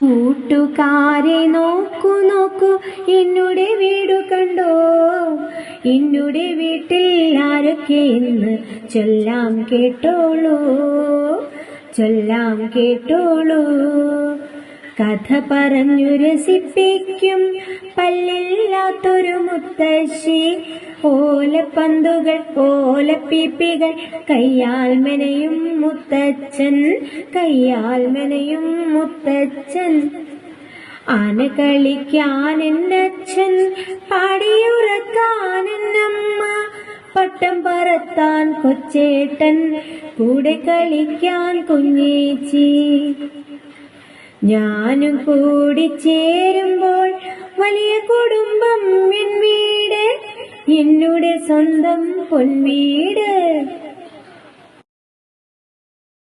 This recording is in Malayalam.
കൂട്ടുകാരെ നോക്കൂ നോക്കൂ, എന്നുടെ വീടു കണ്ടോ? എന്നുടെ വീട്ടിൽ ആരൊക്കെ എന്ന് ചൊല്ലാം കേട്ടോളൂ, ചൊല്ലാം കേട്ടോളൂ. കഥ പറഞ്ഞു രസിപ്പിക്കും പല്ലില്ലാത്തൊരു മുത്തശ്ശി, ഓലപ്പന്തുകൾ ഓലപ്പീപ്പികൾ കയ്യാൽ മെനയും മുത്തച്ഛൻ, കയ്യാൽ മെനയും മുത്തച്ഛൻ. ആന കളിക്കാൻ എന്നച്ഛൻ, പാടിയുറക്കാൻ എന്നമ്മ, പട്ടം പറത്താൻ കൊച്ചേട്ടൻ, കൂടെ കളിക്കാൻ കുഞ്ഞേച്ചി. ഞാനും കൂടി ചേരുമ്പോൾ വലിയ കുടുംബം എൻ വീട്, എന്നുടെ സ്വന്തം പൊൻവീട്.